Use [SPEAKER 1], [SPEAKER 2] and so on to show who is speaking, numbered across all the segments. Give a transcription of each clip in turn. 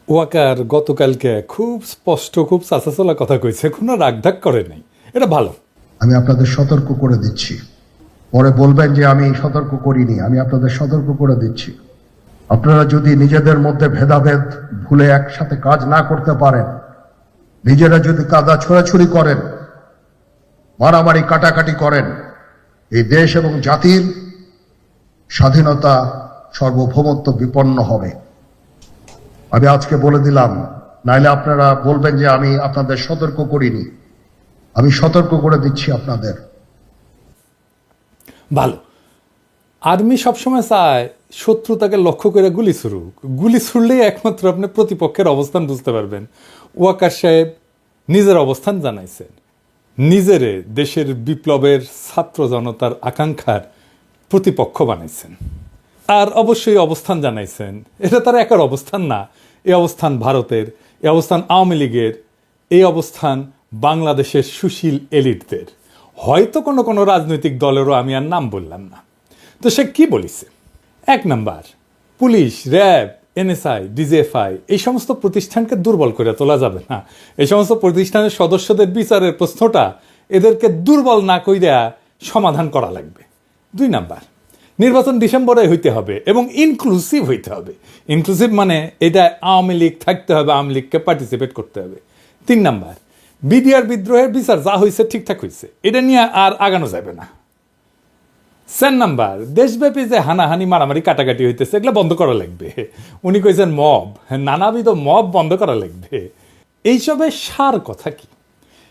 [SPEAKER 1] ওয়াকার গতকালকে খুব স্পষ্ট খুব চাচাচলা কথা কইছে, কোনো রাগঢাক করে নাই। এটা ভালো।
[SPEAKER 2] আমি আপনাদের সতর্ক করে দিচ্ছি, পরে বলবেন যে আমি সতর্ক করিনি। আমি আপনাদের সতর্ক করে দিচ্ছি, আপনারা যদি নিজেদের মধ্যে ভেদাভেদ ভুলে একসাথে কাজ না করতে পারেন, নিজেরা যদি কাদা ছোড়াছুড়ি করেন, মারামারি কাটাকাটি করেন, এই দেশ এবং জাতির স্বাধীনতা সার্বভৌমত্ব বিপন্ন হবে। আমি আজকে বলে দিলাম, নাইলে আপনারা বলবেন যে আমি আপনাদের সতর্ক করিনি। আমি সতর্ক করে দিচ্ছি আপনাদের।
[SPEAKER 1] ভালো। আর্মি সবসময় চায় শত্রু তাকে লক্ষ্য করে গুলি ছুড়ুক। গুলি ছুড়লেই একমাত্র আপনি প্রতিপক্ষের অবস্থান বুঝতে পারবেন। ওয়াকার সাহেব নিজের অবস্থান জানাইছেন, নিজেরে দেশের বিপ্লবের ছাত্র জনতার আকাঙ্ক্ষার প্রতিপক্ষ বানাইছেন, আর অবশ্যই অবস্থান জানাইছেন। এটা তার একার অবস্থান না, এই অবস্থান ভারতের, এই অবস্থান আওয়ামী লীগের, এই অবস্থান বাংলাদেশের সুশীল এলিটদের, হয়তো কোনো কোনো রাজনৈতিক দলেরও আমি আর নাম বললাম না। তো সে কি বলিছে? এক number, police, RAB, NSI, DGFI এই সমস্ত প্রতিষ্ঠানকে দুর্বল করে তোলা যাবে না। এই সমস্ত প্রতিষ্ঠানের সদস্যদের বিচারের প্রশ্নটা এদেরকে দুর্বল না কইরা সমাধান করা লাগবে। দুই নাম্বার, নির্বাচন ডিসেম্বরে হইতে হবে এবং ইনক্লুসিভ হইতে হবে। ইনক্লুসিভ মানে এটা আওয়ামী লীগ থাকতে হবে, আওয়ামী লীগকে পার্টিসিপেট করতে হবে। তিন নাম্বার, বিডিআর বিদ্রোহের বিচার যা হয়েছে ঠিকঠাক হয়েছে, এটা নিয়ে আর আগানো যাবে না। চার নাম্বার, দেশব্যাপী যে হানাহানি মারামারি কাটাকাটি হইতেছে এগুলো বন্ধ করা লাগবে। উনি কইছেন মব, নানাবিধ মব বন্ধ করা লাগবে। এইসবের সার কথা কি?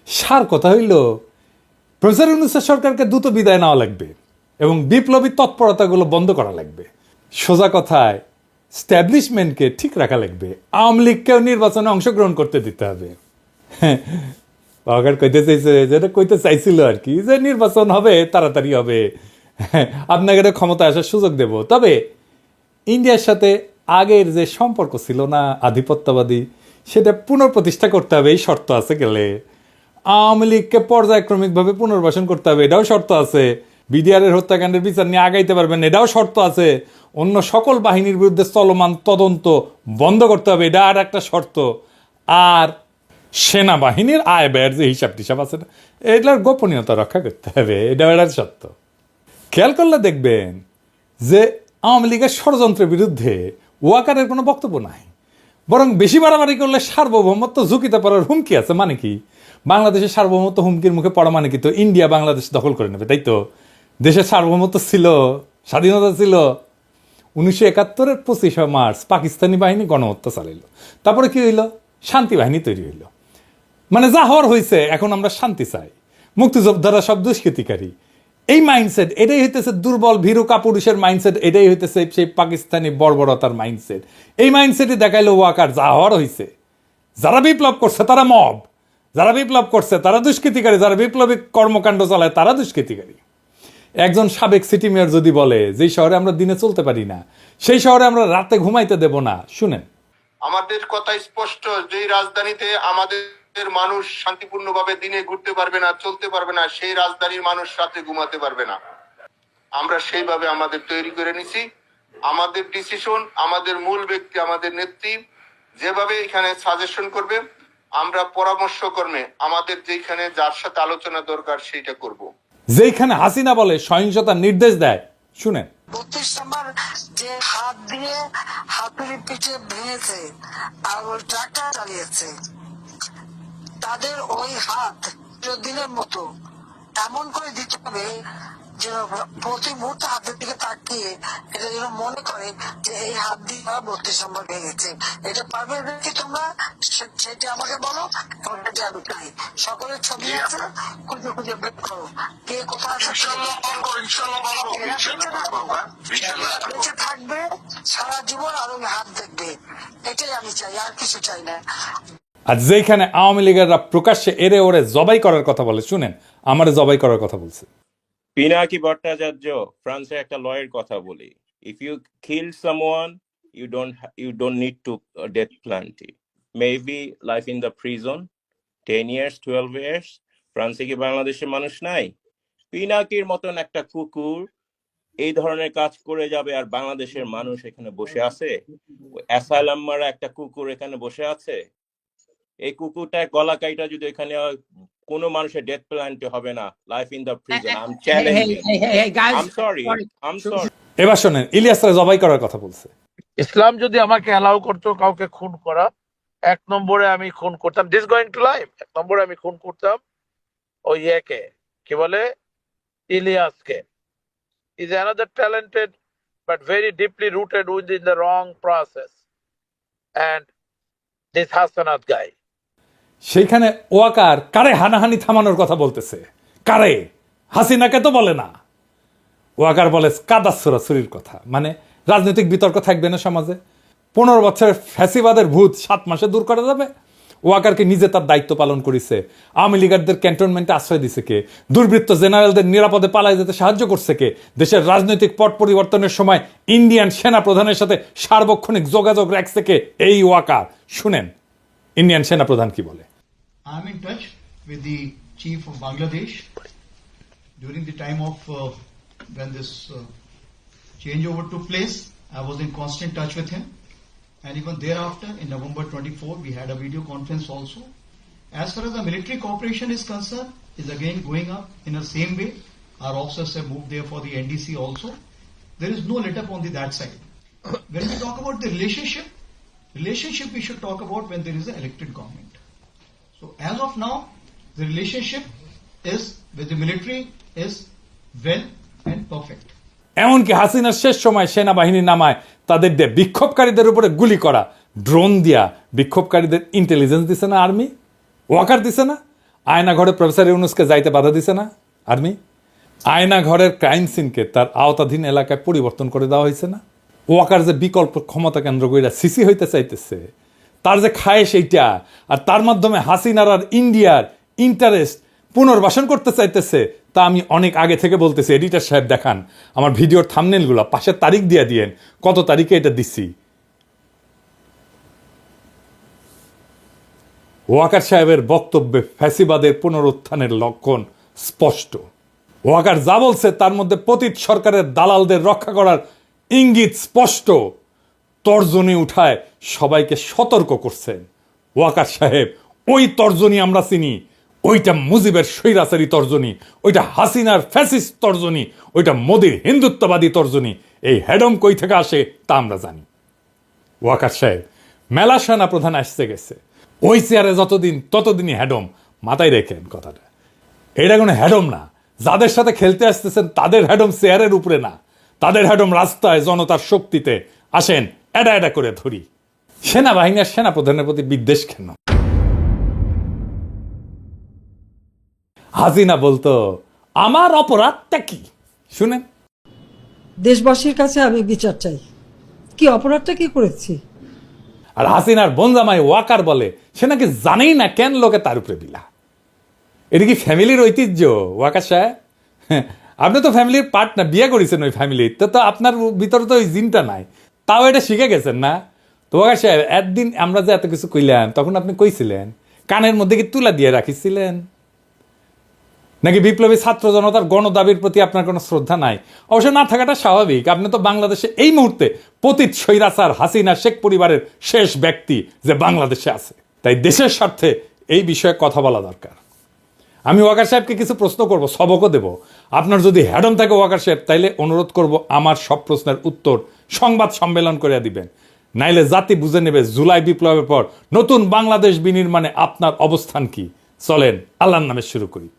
[SPEAKER 1] সার কথা হইল প্রফেসর ইউনূসের সরকারকে দ্রুত বিদায় নেওয়া লাগবে এবং বিপ্লবী তৎপরতাগুলো বন্ধ করা লাগবে। সোজা কথায় স্ট্যাবলিশমেন্টকে ঠিক রাখা লাগবে। আওয়ামী লীগকেও নির্বাচনে অংশগ্রহণ করতে দিতে হবে। বাবাকার কইতে চাইছে, যেটা কইতে চাইছিল আর কি, যে নির্বাচন হবে, তাড়াতাড়ি হবে, আপনাকে ক্ষমতায় আসার সুযোগ দেব। তবে ইন্ডিয়ার সাথে আগের যে সম্পর্ক ছিল না আধিপত্যবাদী, সেটা পুনঃপ্রতিষ্ঠা করতে হবে, এই শর্ত আছে। গেলে আওয়ামী লীগকে পর্যায়ক্রমিকভাবে পুনর্বাসন করতে হবে, এটাও শর্ত আছে। বিডিআরের হত্যাকাণ্ডের বিচার নিয়ে আগাইতে পারবেন, এটাও শর্ত আছে। অন্য সকল বাহিনীর বিরুদ্ধে চলমান তদন্ত বন্ধ করতে হবে, এটা আর একটা শর্ত। আর সেনাবাহিনীর আয় ব্যয়ের যে হিসাব টিসাব আছে না, এটার গোপনীয়তা রক্ষা করতে হবে, এটাও একটা সত্য। খেয়াল করলে দেখবেন যে আওয়ামী লীগের ষড়যন্ত্রের বিরুদ্ধে ওয়াকারের কোনো বক্তব্য নাই, বরং বেশি বাড়াবাড়ি করলে সার্বভৌমত্ব ঝুঁকিতে পড়ার হুমকি আছে। মানে কি? বাংলাদেশের সার্বভৌমত্ব হুমকির মুখে পড়া মানে কি? তো ইন্ডিয়া বাংলাদেশ দখল করে নেবে, তাই তো? দেশের সার্বভৌমত্ব ছিল, স্বাধীনতা ছিল। 1971-এর 25শে মার্চ পাকিস্তানি বাহিনী গণহত্যা চালাইল, তারপরে কি হইল? শান্তি বাহিনী তৈরি হইল। মানে যা হওয়ার হয়েছে, এখন আমরা শান্তি চাই, মুক্তিযোদ্ধারা সব দুষ্কৃতিকারী। এই মাইন্ডসেট, এটাই হইতেছে দুর্বল ভীরু কাপুরুষের মাইন্ডসেট, এটাই হইতেছে সেই পাকিস্তানি বর্বরতার মাইন্ডসেট। এই মাইন্ডসেটই দেখাইলো ওয়াকার। যা হওয়ার হয়েছে, যারা বিপ্লব করছে তারা মব, যারা বিপ্লব করছে তারা দুষ্কৃতিকারী, যারা বিপ্লবী কর্মকাণ্ড চালায় তারা দুষ্কৃতিকারী। একজন সাবেক সিটি মেয়র যদি বলে যেই শহরে আমরা দিনে চলতে পারি না, সেই শহরে আমরা রাতে ঘুমাইতে দেব না, শুনেন।
[SPEAKER 3] আমাদের কথা স্পষ্ট, যেই রাজধানীতে আমাদের মানুষ শান্তিপূর্ণভাবে দিনে ঘুরতে পারবে না, চলতে পারবে না, সেই রাজধানীর মানুষ রাতে ঘুমাতে পারবে না। আমরা সেইভাবে আমাদের তৈরি করে নিছি। আমাদের ডিসিশন, আমাদের মূল ব্যক্তি, আমাদের নেত্রী যেভাবে এখানে সাজেশন করবে, আমরা পরামর্শ কর্মে আমাদের যেখানে যার সাথে আলোচনা দরকার সেইটা করব।
[SPEAKER 1] যেখানে হাসিনা বলে সহিংসতার নির্দেশ দেয়, শুনেন।
[SPEAKER 4] 32 নম্বর যে হাত দিয়ে হাতুড়ি পিঠে ভেঙেছে আর ওই ট্রাক্টর চালিয়েছে, তাদের ওই হাত দিনের মতো এমন করে দিতে হবে যেন প্রতি মুহূর্তে হাতের দিকে তাকিয়ে এটা যেন মনে করে যে এই হাত দিয়ে 32 নম্বর ভেঙেছে। এটা পারবে কি তোমরা? সেটা আমাকে বলো, আমি চাই। সকলের ছবি আছে, খুঁজে খুঁজে বের করো কে কোথায় বেঁচে থাকবে সারা জীবন আর ওই হাত দেখবে। এটাই আমি চাই, আর কিছু চাই না।
[SPEAKER 1] আর যেখানে আওয়ামী লীগেররা প্রকাশ্যে এরে ওরে জবাই করার কথা বলে, শুনেন আমারে জবাই করার কথা বলছে।
[SPEAKER 5] পিনাকি ভট্টাচার্য ফ্রান্সের একটা লয়ের কথা বলি, if you kill someone you don't need to death penalty, maybe life in the prison 10 years 12 years। ফ্রান্সে কি বাংলাদেশের মানুষ নাই? পিনাকির মতন একটা কুকুর এই ধরনের কাজ করে যাবে আর বাংলাদেশের মানুষ এখানে বসে আছে? অ্যাসাইলাম মারা একটা কুকুর এখানে বসে আছে, এই কুকুরটা গলা কাইটা যদি এখানে কোনো মানুষের ডেথ পেনাল্টি হবে না, life in the prison. I am challenging.
[SPEAKER 6] Hey, guys.
[SPEAKER 5] I'm sorry. I'm sorry.
[SPEAKER 1] এবার শোনেন, ইলিয়াসরা জবাই করার কথা বলছে।
[SPEAKER 6] ইসলাম যদি আমাকে অ্যালাউ করতো কাউকে খুন করা, 1 নম্বরে আমি খুন করতাম, দিস গোয়িং টু লাইফ, 1 নম্বরে আমি খুন করতাম ওই ইয়েকে, কি বলে, ইলিয়াসকে। Is another talented but very deeply rooted within the wrong process, and this Hasanat guy.
[SPEAKER 1] সেইখানে ওয়াকার কারে হানাহানি থামানোর কথা বলতেছে? কারে? হাসিনাকে তো বলে না। ওয়াকার বলে কাদাসুরাসুরির কথা। মানে রাজনৈতিক বিতর্ক থাকবে না সমাজে? 15 বছরের ফ্যাসিবাদের ভূত 7 মাসে দূর করা যাবে? ওয়াকারকে নিজে তার দায়িত্ব পালন করেছে। আওয়ামী লীগারদের ক্যান্টনমেন্টে আশ্রয় দিছে কে? দুর্বৃত্ত জেনারেলদের নিরাপদে পালায় যেতে সাহায্য করছে কে? দেশের রাজনৈতিক পট পরিবর্তনের সময় ইন্ডিয়ান সেনা প্রধানের সাথে সার্বক্ষণিক যোগাযোগ রাখছে কে? এই ওয়াকার। শুনেন ইন্ডিয়ান সেনা প্রধান কি বলে।
[SPEAKER 7] I'm in touch with the chief of Bangladesh during the time of when this changeover took place. I was in constant touch with him, and even thereafter, in November 24, we had a video conference also. As far as the military cooperation is concerned, is again going up in the same way. Our officers have moved there for the NDC also. There is no let up on that side. When we talk about the relationship we should talk about when there is an elected government. So as of now, the relationship is with the military is well and perfect.
[SPEAKER 1] এমনকি হাসিনার শেষ সময় সেনাবাহিনী নামায় তাদের দিয়ে বিক্ষোভকারীদের উপরে গুলি করা, ড্রোন দিয়া বিক্ষোভকারীদের ইন্টেলিজেন্স দিছে না আর্মি? ওয়াকার দিছে না? আয়না ঘরে প্রফেসর ইউনুসকে যাইতে বাধা দিছে না আর্মি? আয়না ঘরের ক্রাইম সিনকে তার আওতাধীন এলাকায় পরিবর্তন করে দেওয়া হয়েছে না? ওয়াকার যে বিকল্প ক্ষমতা কেন্দ্র কইরা সিসি হইতে চাইতেছে, তার যে খায় সেইটা, আর তার মাধ্যমে হাসিনার আর ইন্ডিয়ার ইন্টারেস্ট পুনর্বাসন করতে চাইতেছে, তা আমি অনেক আগে থেকে বলতেছি। এডিটর সাহেব দেখান আমার ভিডিওর থাম্বনেলগুলো, পাশের তারিখ দিয়ে দিয়েন কত তারিখে এটা দিচ্ছি। ওয়াকার সাহেবের বক্তব্যে ফ্যাসিবাদের পুনরুত্থানের লক্ষণ স্পষ্ট। ওয়াকার যা বলছে তার মধ্যে পতিত সরকারের দালালদের রক্ষা করার ইঙ্গিত স্পষ্ট। তর্জনী উঠায় সবাইকে সতর্ক করছেন ওয়াকার সাহেব। ওই তর্জনী আমরা চিনি, ওইটা মুজিবের স্বৈরাচারী তর্জনী, ওইটা হাসিনার ফ্যাসিস্ট তর্জনী, ওইটা মোদির হিন্দুত্ববাদী তর্জনী। এই হেডম কই থেকে আসে তা আমরা জানি। ওয়াকার সাহেব মেলা সেনা প্রধান আসতে গেছে, ওই চেয়ারে যতদিন ততদিনই হেডম। মাথায় রেখেন কথাটা, এটা কোনো হেডম না। যাদের সাথে খেলতে আসতেছেন তাদের হেডম চেয়ারের উপরে না, তাদের হেডম রাস্তায় জনতার শক্তিতে। আসেন এডা এডা করে ধরি। সেনাবাহিনী আর সেনা প্রধানের প্রতি বিদ্বেষ কেন? হাসিনা বলতো আমার অপরাধটা কি? শুনেন,
[SPEAKER 8] দেশবাসীর কাছে আমি বিচার চাই, কি অপরাধটা কি করেছি।
[SPEAKER 1] আর হাসিনার বনজামাই ওয়াকার বলে সে নাকি জানেই না কেন লোকে তার উপরে বিলা। এটা কি ফ্যামিলির ঐতিহ্য ওয়াকার সাহেব? আপনি তো ফ্যামিলির পার্ট না, বিয়ে করেছেন ওই ফ্যামিলির, তো আপনার ভিতরে তো ওই জিনটা নাই, তাও এটা শিখে গেছেন না। তো ওয়াকার সাহেব একদিন আমরা যে এত কিছু কইলাম তখন আপনি কইছিলেন কানের মধ্যে কি তুলা দিয়ে রাখিছিলেন? নাকি বিপ্লবী ছাত্র জনতার গণদাবির প্রতি আপনার কোনো শ্রদ্ধা নাই? অবশ্য না থাকাটা স্বাভাবিক, আপনি তো বাংলাদেশে এই মুহূর্তে পতিত স্বৈরাচার হাসিনা শেখ পরিবারের শেষ ব্যক্তি যে বাংলাদেশে আছে। তাই দেশের স্বার্থে এই বিষয়ে কথা বলা দরকার। আমি ওয়াকার সাহেবকে কিছু প্রশ্ন করব, সবকও দেব। আপনার যদি হ্যাডম থাকে ওয়াকার সাহেব, তাইলে অনুরোধ করব আমার সব প্রশ্নের উত্তর সংবাদ সম্মেলন করে দিবেন, নাইলে জাতি বুঝে নেবে জুলাই বিপ্লবের পর নতুন বাংলাদেশ বিনির্মাণে আপনার অবস্থান কি। চলেন আল্লাহর নামে শুরু করি।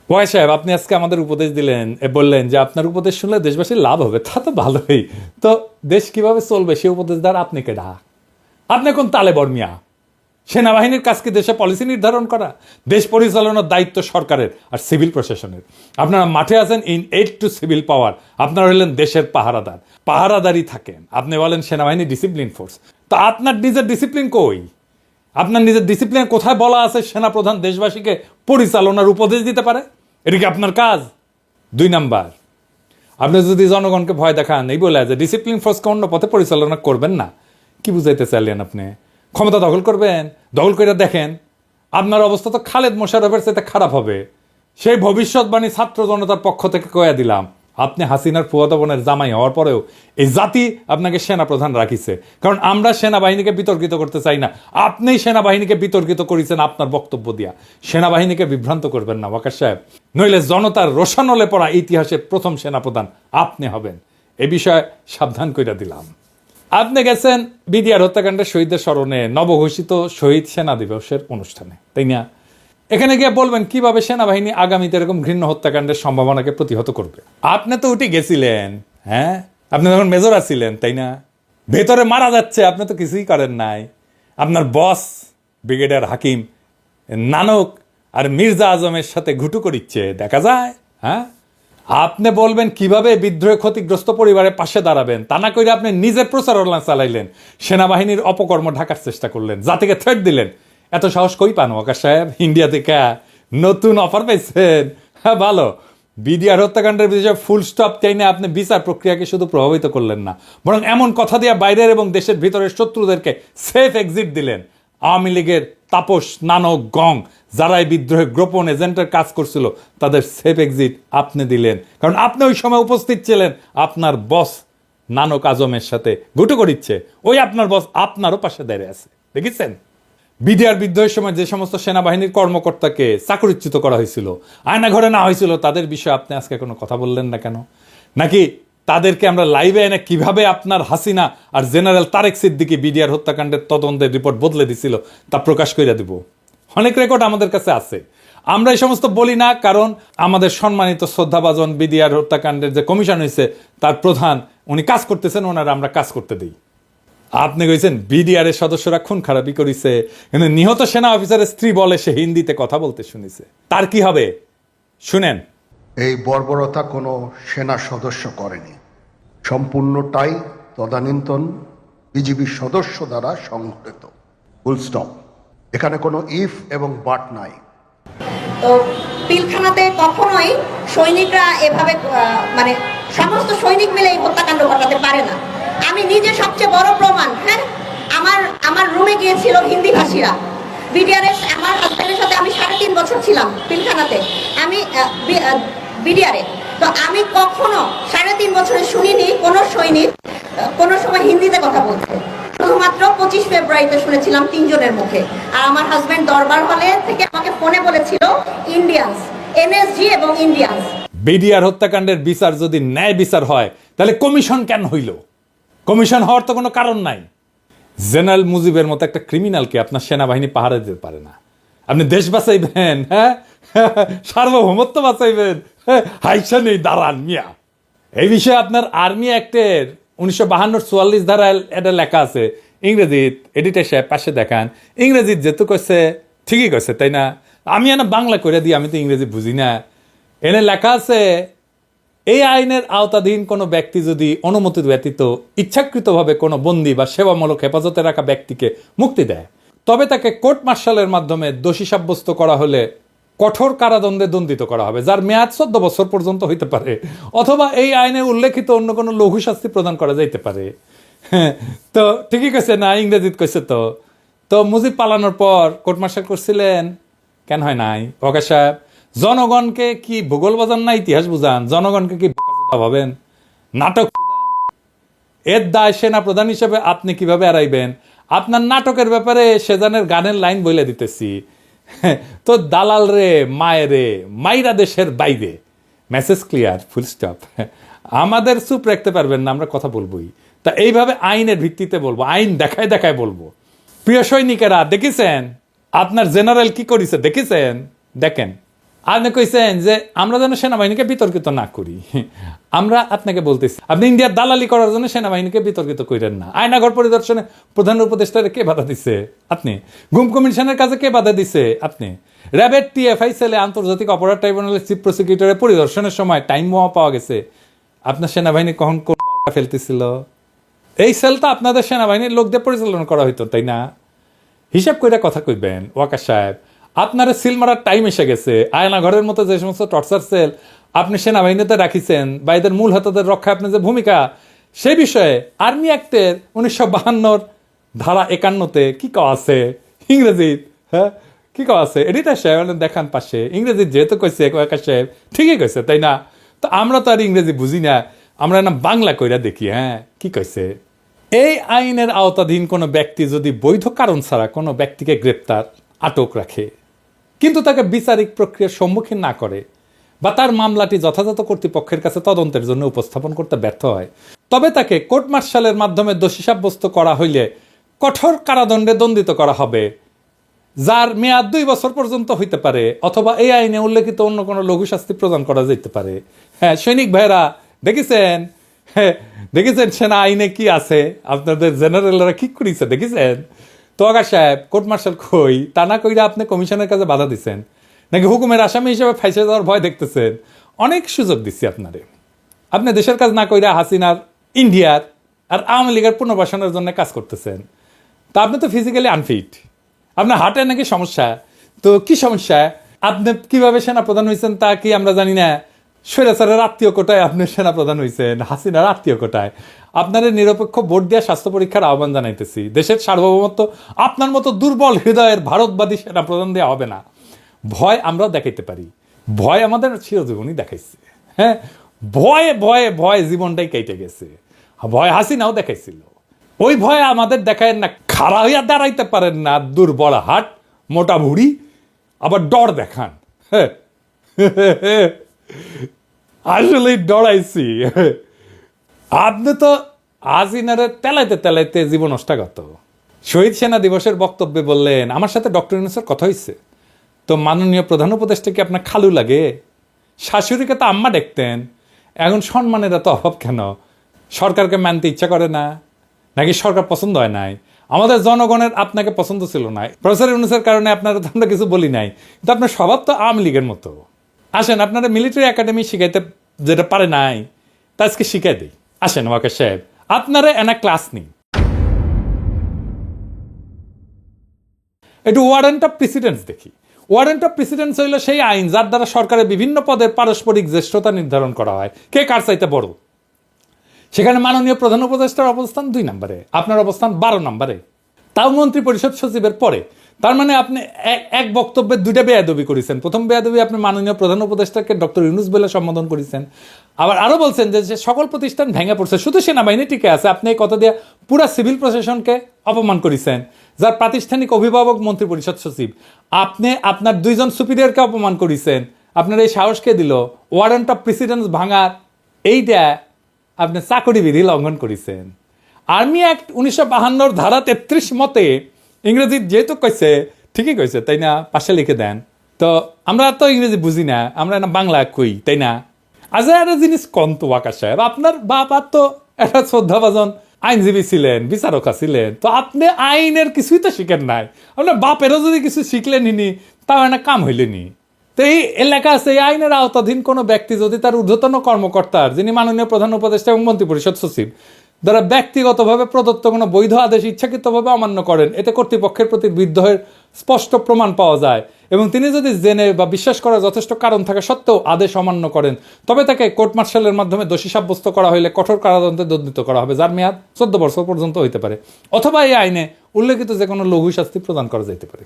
[SPEAKER 1] ওয়াই সাহেব, আপনি আজকে আমাদের উপদেশ দিলেন, বললেন যে আপনার উপদেশ শুনলে দেশবাসীর লাভ হবে। তা তো ভালোই, তো দেশ কিভাবে চলবে সে উপদেশ দ্বারা আপনি কেডা? আপনি কোন তালে বর্মিয়া? সেনাবাহিনীর কাজ কি দেশে পলিসি নির্ধারণ করা? দেশ পরিচালনার দায়িত্ব সরকারের আর সিভিল প্রশাসনের। আপনারা মাঠে আছেন ইন এইড টু সিভিল পাওয়ার, আপনারা হলেন দেশের পাহারাদার, পাহারাদারই থাকেন। আপনি বলেন সেনাবাহিনী ডিসিপ্লিন ফোর্স, তো আপনার নিজের ডিসিপ্লিন কই? আপনার নিজের ডিসিপ্লিন কোথায় বলা আছে সেনাপ্রধান দেশবাসীকে পরিচালনার উপদেশ দিতে পারে? এটা কি আপনার কাজ? 2 নাম্বার, আপনি যদি জনগণকে ভয় দেখান এই বলে যে ডিসিপ্লিন ফোর্সকে অন্য পথে পরিচালনা করবেন না, কি বুঝাইতে চাইলেন আপনি? ক্ষমতা দখল করবেন? দখল করে দেখেন আপনার অবস্থা তো খালেদ মোশাররফের সাথে খারাপ হবে। সেই ভবিষ্যৎবাণী ছাত্র জনতার পক্ষ থেকে কয়া দিলাম, আপনি হাসিনার ফুয়াতো বোনের জামাই হওয়ার পরেও এই জাতি আপনাকে সেনাপ্রধান রাখিছে, কারণ আমরা সেনাবাহিনীকে বিতর্কিত করতে চাই না। আপনিই সেনাবাহিনীকে বিতর্কিত করেছেন আপনার বক্তব্য দিয়া। সেনাবাহিনীকে বিভ্রান্ত করবেন না ওয়াকার সাহেব, নইলে জনতার রোশানলে পড়া ইতিহাসের প্রথম সেনাপ্রধান আপনি হবেন। এ বিষয়ে সাবধান কইরা দিলাম। আপনি গেছেন বিডিআর হত্যাকাণ্ডের শহীদদের স্মরণে নবঘোষিত শহীদ সেনা দিবসের অনুষ্ঠানে, তাই না? এখানে গিয়ে বলবেন কিভাবে সেনাবাহিনী আগামীতে এরকম ঘৃণ্য হত্যাকাণ্ডের সম্ভাবনাকে প্রতিহত করবে। আপনি তো উঠে গেছিলেন, হ্যাঁ, আপনি যখন মেজর আছিলেন, তাই না? ভেতরে মারা যাচ্ছে, আপনি তো কিছুই করেন নাই। আপনার বস ব্রিগেডিয়ার হাকিম নানক আর মির্জা আজমের সাথে ঘুটু করিচ্ছে, দেখা যায়। হ্যাঁ, আপনি বলবেন কিভাবে বিদ্রোহে ক্ষতিগ্রস্ত পরিবারের পাশে দাঁড়াবেন, তা না করে আপনি নিজের প্রচারণা চালাইলেন, সেনাবাহিনীর অপকর্ম ঢাকার চেষ্টা করলেন, জাতিকে থ্রেট দিলেন। এত সাহস কই পান ওয়াকার সাহেব? ইন্ডিয়া থেকে নতুন অফার পাইছেন? হ্যাঁ, ভালো। বিডিআর হত্যাকাণ্ডের বিষয়ে ফুল স্টপ চাই না, আপনি বিচার প্রক্রিয়াকে শুধু প্রভাবিত করলেন না, বরং এমন কথা দিয়ে বাইরের এবং দেশের ভিতরের শত্রুদেরকে সেফ এক্সিট দিলেন। আওয়ামী লীগের তাপস, নানক, গং যারা এই বিদ্রোহে গোপন এজেন্টের কাজ করছিল, তাদের সেফ এক্সিট আপনি দিলেন, কারণ আপনি ওই সময় উপস্থিত ছিলেন। আপনার বস নানক আজমের সাথে ঘুটু করিচ্ছে, ওই আপনার বস আপনারও পাশে দাঁড়িয়ে আছে, দেখেছেন? বিডিআর বিদ্রোহের সময় যে সমস্ত সেনাবাহিনীর কর্মকর্তাকে চাকরিচ্যুত করা হয়েছিল, আয়না ঘরে না হয়েছিল, তাদের বিষয়ে আপনি আজকে কোনো কথা বললেন না কেন? নাকি তাদেরকে আমরা লাইভে এনে কিভাবে আপনার হাসিনা আর জেনারেল তারেক সিদ্দিকী বিডিআর হত্যাকাণ্ডের তদন্তের রিপোর্ট বদলে দিছিল তা প্রকাশ করে দিব? অনেক রেকর্ড আমাদের কাছে আছে। আমরা এই সমস্ত বলি না, কারণ আমাদের সম্মানিত শ্রদ্ধাভাজন বিডিআর হত্যাকাণ্ডের যে কমিশন হয়েছে তার প্রধান উনি কাজ করতেছেন, ওনারা আমরা কাজ করতে দিই। আপনি কইছেন বিডিআর এর সদস্যরা খুন খারাপি করেছে, কিন্তু নিহত সেনা অফিসারের স্ত্রী বলে সে হিন্দিতে কথা বলতে শুনেছে। তার কি হবে শুনেন।
[SPEAKER 2] এই বর্বরতা কোনো সেনা সদস্য করেনি, সম্পূর্ণটাই তদানীন্তন বিজিবি সদস্য দ্বারা সংঘটিত। Full stop. এখানে কোনো ইফ এবং বাট নাই।
[SPEAKER 9] তো পিলখানাতে কখনোই সৈনিকরা এভাবে মানে সমস্ত সৈনিক মিলে এই হত্যাকাণ্ড ঘটাতে পারে না। আমি নিজে সবচেয়ে বড় প্রমাণ। হ্যাঁ, আমার রুমে গিয়েছিল হিন্দি ভাষীরা। বিডিআর আমার হাজবেন্ডের সাথে আমি 3.5 বছর ছিলাম পিলখানাতে, আমি বিডিআরে। তো আমি কখনো 3.5 বছরে শুনিনি কোনো সৈনিক কোনো সময় হিন্দিতে কথা বলতে। শুধুমাত্র 25 ফেব্রুয়ারিতে শুনেছিলাম 3 জনের মুখে। আর আমার হাজবেন্ড দরবার হলে থেকে আমাকে ফোনে বলেছিল ইন্ডিয়ান্স, এনএসজি এবং ইন্ডিয়ান্স।
[SPEAKER 1] বিডিআর হত্যাকাণ্ডের বিচার যদি ন্যায় বিচার হয়, তাহলে কমিশন কেন হইল? কমিশন হওয়ার তো কোনো কারণ নাই। জেনারেল মুজিবের মতো একটা ক্রিমিনালকে আপনার সেনাবাহিনী পাহারা দিতে পারে না। আপনি দেশ বাঁচাইবেন, হ্যাঁ, সার্বভৌমত্ব বাঁচাইবেন, হাইসা নেই দাঁড়ান মিয়া। এই বিষয়ে আপনার আর্মি অ্যাক্টের 1952-44 ধারায় এটা লেখা আছে ইংরেজিত। এডিটর সাহেব পাশে দেখান, ইংরেজিত যেহেতু কইছে ঠিকই কইছে, তাই না? আমি এনে বাংলা করে দিই, আমি তো ইংরেজি বুঝি না। এনে লেখা আছে, এই আইনের আওতাধীন কোনো ব্যক্তি যদি অনুমতি ব্যতীত ইচ্ছাকৃতভাবে কোনো বন্দী বা সেবামূলক হেফাজতে রাখা ব্যক্তিকে মুক্তি দেয়, তবে তাকে কোর্ট মার্শালের মাধ্যমে দোষী সাব্যস্ত করা হলে কঠোর কারাদণ্ডে দণ্ডিত করা হবে, যার মেয়াদ 14 বছর পর্যন্ত হইতে পারে, অথবা এই আইনে উল্লেখিত অন্য কোনো লঘু শাস্তি প্রদান করা যাইতে পারে। তো ঠিকই কইছে না? ইংরেজিত কইছে। তো মুজিব পালানোর পর কোর্ট মার্শাল করছিলেন কেন? হয় নাই ওয়াকা সাহেব? জনগণকে কি ভূগোল বাজান না ইতিহাস বুঝান? জনগণকে কি ভাবেন? নাটক এর দায় সেনা প্রধান হিসেবে আপনি কিভাবে এড়াইবেন? আপনার নাটকের ব্যাপারে সেজানের গানের লাইন বলে দিতেছি, তো দালাল রে মায়ের রে মাইরা দেশের বাইরে। Message clear, full stop. আমাদের চুপ রাখতে পারবেন না, আমরা কথা বলবোই। তা এইভাবে আইনের ভিত্তিতে বলবো, আইন দেখায় দেখায় বলবো। প্রিয় সৈনিকেরা, দেখেছেন আপনার জেনারেল কি করেছে? দেখেছেন? দেখেন, আপনি কইছেন যে আমরা যেন সেনাবাহিনীকে বিতর্কিত না করি। আমরা আপনাকে বলতেছি, আপনি ইন্ডিয়ার দালালি করার জন্য সেনাবাহিনীকে বিতর্কিত করেন না। আয়নাঘর পরিদর্শনে প্রধান উপদেষ্টারে কে বাধা দিছে? আপনি। গুম কমিশনের কাছে কে বাধা দিছে? আপনি। র্যাবের টিএফআই সেলে আন্তর্জাতিক অপরাধ ট্রাইব্যুনালের চিফ প্রসিকিউটরের পরিদর্শনের সময় টাইম বোমা পাওয়া গেছে। আপনার সেনাবাহিনী কখন ফেলতেছিল? এই সেলটা আপনাদের সেনাবাহিনীর লোকদের পরিচালনা করা হইতো, তাই না? হিসাব করে কথা কইবেন ওয়াকা সাহেব। আপনারা সিল মারার টাইম এসে গেছে। আয়না ঘরের মতো যে সমস্ত টর্চার সেল আপনি সেনাবাহিনীতে রাখিছেন বা এদের মূল হাতাদের রক্ষায় আপনার যে ভূমিকা, সেই বিষয়ে আর্মি অ্যাক্টের 1952 ধারা 51-তে কি কওয়া আছে ইংরেজি? হ্যাঁ, কি কওয়া আছে এডিটার সাহেব দেখান পাশে ইংরেজি যেহেতু কইছে ওয়াকার সাহেব ঠিকই কইছে তাই না? তো আমরা তো আর ইংরেজি বুঝি না, আমরা না বাংলা কইরা দেখি। হ্যাঁ, কি কইছে? এই আইনের আওতাধীন কোনো ব্যক্তি যদি বৈধ কারণ ছাড়া কোনো ব্যক্তিকে গ্রেপ্তার আটক রাখে কিন্তু তাকে বিচারিক প্রক্রিয়ার সম্মুখীন না করে বা তার মামলাটি যথাযথ কর্তৃপক্ষের কাছে তদন্তের জন্য উপস্থাপন করতে ব্যর্থ হয়, তবে তাকে কোর্ট মার্শালের মাধ্যমে দোষী সাব্যস্ত করা হইলে কঠোর কারাদণ্ডে দণ্ডিত করা হবে, যার মেয়াদ 2 বছর পর্যন্ত হইতে পারে, অথবা এই আইনে উল্লেখিত অন্য কোনো লঘু শাস্তি প্রদান করা যেতে পারে। হ্যাঁ সৈনিক ভাইরা দেখেছেন, হ্যাঁ দেখেছেন সেনা আইনে কি আছে, আপনাদের জেনারেলরা কি করেছে দেখেছেন? তো আকাশ সাহেব কোর্ট মার্শাল কই তা না কইরা আপনি কমিশনের কাছে বাধা দিচ্ছেন নাকি হুকুমের আসামি হিসেবে ফাইসে যাওয়ার ভয় দেখতেছেন? অনেক সুযোগ দিচ্ছি আপনারে, আপনি দেশের কাজ না কইরা হাসিনার, ইন্ডিয়ার আর আওয়ামী লীগের পুনর্বাসনের জন্য কাজ করতেছেন। তা আপনি তো ফিজিক্যালি আনফিট, আপনার হার্টে নাকি সমস্যা। তো কি সমস্যা? আপনি কিভাবে সেনাপ্রধান হয়েছেন তা কি আমরা জানি না? স্বৈরাচারের আত্মীয় কোটায় আপনি সেনাপ্রধান হয়েছেন, হাসিনার আত্মীয় কোটায়। আপনার নিরপেক্ষ ভোট দেওয়া স্বাস্থ্য পরীক্ষার আহ্বান জানাইতেছি। দেশের সার্বভৌমত্ব আপনার মতো দুর্বল হৃদয়ের ভারতবাদী সেনাপ্রধান দেওয়া হবে না। ভয় আমরাও দেখাইতে পারি, ভয় আমাদের চিরজীবনই দেখাইছে। হ্যাঁ, ভয়ে ভয়ে ভয় জীবনটাই কেটে গেছে। ভয় হাসিনাও দেখাইছিল, ওই ভয় আমাদের দেখায় না। খাড়া হইয়া দাঁড়াইতে পারেন না, দুর্বল হাট, মোটা ভুড়ি, আবার ডর দেখান। হ্যাঁ আসলে ডরাইছি। আপনি তো হাসিনারে তেলাইতে তেলাইতে জীবন অষ্টাগত। শহীদ সেনা দিবসের বক্তব্যে বললেন আমার সাথে ডক্টর ইউনূসের কথা হয়েছে। তো মাননীয় প্রধান উপদেষ্টা কি আপনার খালু লাগে? শাশুড়িকে তো আম্মা দেখতেন, এখন সম্মানের এত অভাব কেন? সরকারকে মানতে ইচ্ছা করে না নাকি সরকার পছন্দ হয় নাই? আমাদের জনগণের আপনাকে পছন্দ ছিল না। প্রফেসর ইউনূসের কারণে আপনারা তো আমরা কিছু বলি নাই, কিন্তু আপনার স্বভাব তো আওয়ামী লীগের মতো। আসেন আপনারা মিলিটারি একাডেমি শিখাইতে যেটা পারে নাই তা আজকে শিখাই দিই। আসেন ওয়াকার সাহেব, আপনারা এনা ক্লাস নিন। একটু ওয়ারেন্ট অফ প্রেসিডেন্স দেখি। ওয়ারেন্ট অফ প্রেসিডেন্স হইল সেই আইন যার দ্বারা সরকারের বিভিন্ন পদের পারস্পরিক জ্যেষ্ঠতা নির্ধারণ করা হয়, কে কার চাইতে বড়। সেখানে মাননীয় প্রধান উপদেষ্টার অবস্থান 2 নম্বরে, আপনার অবস্থান 12 নম্বরে, তাও মন্ত্রী পরিষদ সচিবের পরে। তার মানে আপনি এক বক্তব্যে 2টা বেয়াদবি করেছেন। প্রথম বেয়াদবি আপনি মাননীয় প্রধান উপদেষ্টাকে ডক্টর ইউনূস বলে সম্বোধন করেছেন, আবার আরো বলছেন যে সকল প্রতিষ্ঠান ভেঙে পড়ছে, শুধু সেনাবাহিনী টিকে আছে। আপনি এই কথা দিয়ে পুরা সিভিল প্রশাসনকে অপমান করেছেন, যার প্রাতিষ্ঠানিক অভিভাবক মন্ত্রী পরিষদ সচিব। আপনি আপনার 2 জন সুপিরিয়রকে অপমান করেছেন। আপনার এই সাহসকে দিল ওয়ারেন্ট অফ প্রেসিডেন্স ভাঙার, এইটা আপনি চাকরি বিধি লঙ্ঘন করেছেন। আর্মি অ্যাক্ট 1952 ধারা 33 মতে, ইংরেজি যেহেতু কইছে ঠিকই কইছে তাই না, পাশে লিখে দেন। তো আমরা তো ইংরেজি বুঝি না, আমরা না বাংলা কই তাই না? আজ একটা জিনিস কন্ত ওয়াকার সাহেব, আপনার বাবা তো একটা শ্রদ্ধাভাজন আইনজীবী ছিলেন, বিচারক ছিলেন, তো আপনি আইনের কিছুই তো শিখেন নাই। আপনার বাপেরও যদি কিছু শিখলেনি তাও একটা কাম হইলেনি। তো এই এলাকা আছে, এই আইনের আওতাধীন কোনো ব্যক্তি যদি তার ঊর্ধ্বতন কর্মকর্তার, যিনি মাননীয় প্রধান উপদেষ্টা এবং মন্ত্রী পরিষদ সচিব, দ্বারা ব্যক্তিগতভাবে প্রদত্ত কোনো বৈধ আদেশ ইচ্ছাকৃতভাবে অমান্য করেন, এতে কর্তৃপক্ষের প্রতি বিদ্রোহের স্পষ্ট প্রমাণ পাওয়া যায় এবং তিনি যদি জেনে বা বিশ্বাস করার যথেষ্ট কারণ থাকা সত্ত্বেও আদেশ অমান্য করেন, তবে তাকে কোর্ট মার্শালের মাধ্যমে দোষী সাব্যস্ত করা হলে কঠোর কারাদণ্ডে দণ্ডিত করা হবে, যার মেয়াদ 14 বছর পর্যন্ত হইতে পারে, অথবা এই আইনে উল্লেখিত যে কোনো লঘু শাস্তি প্রদান করা যেতে পারে।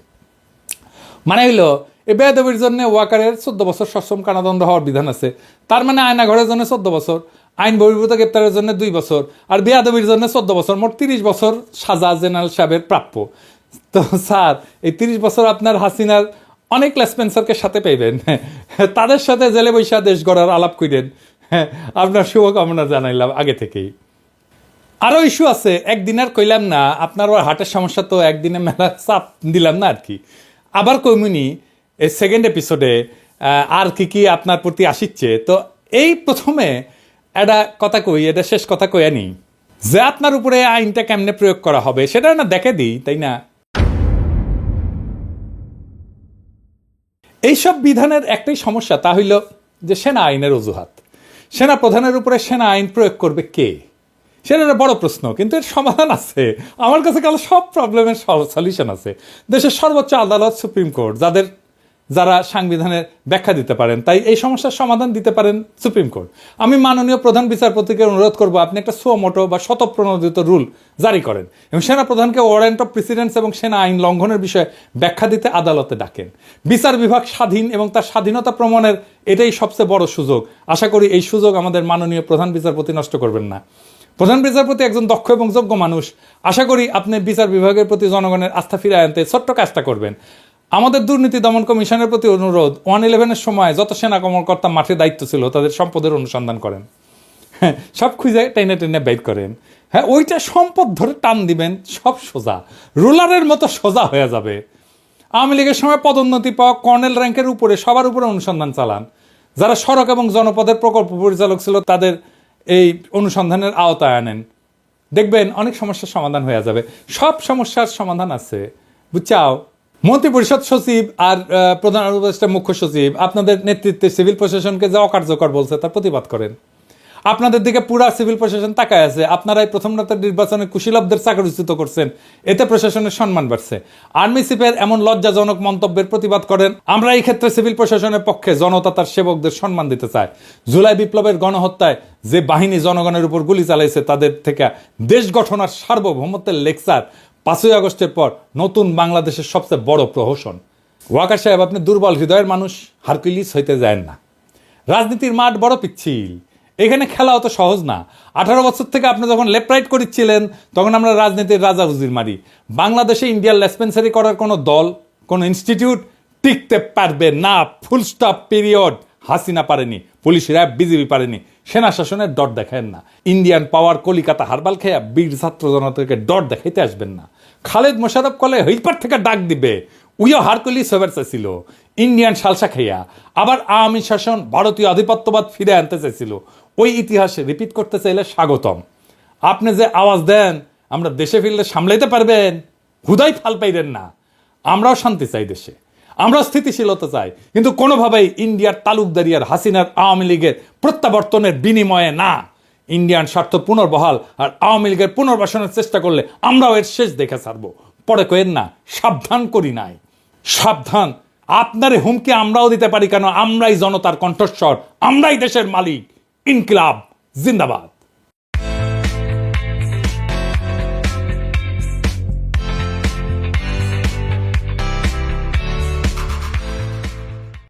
[SPEAKER 1] মানে হইল এই বেয়াদবির জন্য ওয়াকারের 14 বছর সশ্রম কারাদণ্ড হওয়ার বিধান আছে। তার মানে আয়না ঘরের জন্য 14 বছর, আইন বহির্ভূত গ্রেপ্তারের জন্য 2 বছর, আর বেয়াদবির জন্য 14 বছর, মোট 30 বছর সাজা জেনারেল সাহেবের প্রাপ্য। তো স্যার এই 30 বছর আপনার হাসিনার অনেক লেসপেন্সারকে সাথে পাইবেন, তাদের সাথে জেলে বৈশা দেশ গড়ার আলাপ করেন। আপনার শুভকামনা জানাইলাম আগে থেকেই। আরও ইস্যু আছে, একদিন আর কইলাম না, আপনার ওর হার্টের সমস্যা তো একদিনে মেলা চাপ দিলাম না আর কি। আবার কইমুনি এই সেকেন্ড এপিসোডে আর কি আপনার প্রতি আসিচ্ছে। তো এই প্রথমে একটা কথা কই, এটা শেষ কথা কইয়া নি, যে আপনার উপরে আইনটা কেমনে প্রয়োগ করা হবে সেটা না দেখে দিই তাই না। এইসব বিধানের একটাই সমস্যা, তা হইল যে সেনা আইনের অজুহাত। সেনা প্রধানের উপরে সেনা আইন প্রয়োগ করবে কে, সেটা একটা বড় প্রশ্ন, কিন্তু এর সমাধান আছে। আমার কাছে কাল সব প্রবলেমের সলিউশন আছে। দেশের সর্বোচ্চ আদালত সুপ্রিম কোর্ট, যাদের যারা সাংবিধানের ব্যাখ্যা দিতে পারেন, তাই এই সমস্যার সমাধান দিতে পারেন সুপ্রিম কোর্ট। আমি মাননীয় প্রধান বিচারপতিকে অনুরোধ করব, আপনি একটা সুমোটো বা শতপ্রণোদিত রুল জারি করেন এবং সেনা প্রধানকে ওয়ারেন্ট অফ প্রেসিডেন্স এবং সেনা আইন লঙ্ঘনের বিষয়ে ব্যাখ্যা দিতে আদালতে ডাকেন। বিচার বিভাগ স্বাধীন এবং তার স্বাধীনতা প্রমাণের এটাই সবচেয়ে বড় সুযোগ। আশা করি এই সুযোগ আমাদের মাননীয় প্রধান বিচারপতি নষ্ট করবেন না। প্রধান বিচারপতি একজন দক্ষ এবং যোগ্য মানুষ। আশা করি আপনি বিচার বিভাগের প্রতি জনগণের আস্থা ফিরিয়ে আনতে ছোট্ট কাজটা করবেন। আমাদের দুর্নীতি দমন কমিশনের প্রতি অনুরোধ, 111-এর সময় যত সেনা কর্মকর্তা মাঠে দায়িত্ব ছিল তাদের সম্পদের অনুসন্ধান করেন, হ্যাঁ, সব খুঁজে টেনে টেনে বের করেন। হ্যাঁ, ওইটা সম্পদ ধরে টান দিবেন, সব সোজা, রোলারের মতো সোজা হয়ে যাবে। আওয়ামী লীগের সময় পদোন্নতি পাওয়া কর্নেল র্যাঙ্কের উপরে সবার উপরে অনুসন্ধান চালান। যারা সড়ক এবং জনপদের প্রকল্প পরিচালক ছিল তাদের এই অনুসন্ধানের আওতায় আনেন, দেখবেন অনেক সমস্যার সমাধান হয়ে যাবে। সব সমস্যার সমাধান আছে, বুঝছাও? মন্ত্রিপরিষদ সচিব আর প্রধান উপদেষ্টা মুখ্য সচিব আপনাদের নেতৃত্বে সিভিল প্রশাসনকে যে অকার্যকর বলছে তার প্রতিবাদ করেন। আপনাদের দিকে পুরা সিভিল প্রশাসন তাকায় আছে। আপনারা এই প্রথম রাতের নির্বাচনে কুশীলবদের চাকরিচ্যুত করছেন, এতে প্রশাসনের সম্মান বাড়ছে। আর্মি চিফের এমন লজ্জাজনক মন্তব্যের প্রতিবাদ করেন। আমরা এই ক্ষেত্রে সিভিল প্রশাসনের পক্ষে, জনতা তার সেবকদের সম্মান দিতে চায়। জুলাই বিপ্লবের গণহত্যায় যে বাহিনী জনগণের উপর গুলি চালাইছে তাদের থেকে দেশ গঠন আর সার্বভৌমত্বের লেকচার 5ই আগস্টের পর নতুন বাংলাদেশের সবচেয়ে বড় প্রহসন। ওয়াকার সাহেব, আপনি দুর্বল হৃদয়ের মানুষ, হারকুলিস হইতে যায় না। রাজনীতির মাঠ বড় পিচ্ছিল, এখানে খেলা অত সহজ না। 18 বছর থেকে আপনি যখন লেফট রাইট করেছিলেন তখন আমরা রাজনীতির রাজা উজির মারি। বাংলাদেশে ইন্ডিয়ার লেসপেন্সারি করার কোনো দল, কোনো ইনস্টিটিউট টিকতে পারবে না, ফুল স্টপ, পিরিয়ড। হাসিনা পারেনি, পুলিশ, র্যাব, বিজিবি পারেনি, সেনা শাসনের ডট দেখায় না। ইন্ডিয়ান পাওয়ার কলিকাতা হারবাল খেয়া বীর ছাত্র জনতাকে ডট দেখাইতে আসবেন না। খালেদ মোশাররফ কলে হইপার থেকে ডাক দিবে, উইও হারকুলিস হবার চাইছিল ইন্ডিয়ান সালসা খাইয়া। আবার আওয়ামী শাসন, ভারতীয় আধিপত্যবাদ ফিরে আনতে চাইছিল। ওই ইতিহাসে রিপিট করতে চাইলে স্বাগতম। আপনি যে আওয়াজ দেন আমরা দেশে ফিরলে সামলাইতে পারবেন, হুদাই ফাল পাইলেন না। আমরাও শান্তি চাই দেশে, আমরা স্থিতিশীলতা চাই, কিন্তু কোনোভাবেই ইন্ডিয়ার তালুকদারি আর হাসিনার আওয়ামী লীগের প্রত্যাবর্তনের বিনিময়ে না। ইন্ডিয়ান স্বার্থ পুনর্বহাল আর আওয়ামী লীগের পুনর্বাসনের চেষ্টা করলে আমরাও এর শেষ দেখে ছাড়বো। পরে কয়েন না, সাবধান করি নাই, সাবধান। আপনারে হুমকি আমরাও দিতে পারি, কেন? আমরাই জনতার কণ্ঠস্বর, আমরাই দেশের মালিক। ইনকিলাব জিন্দাবাদ।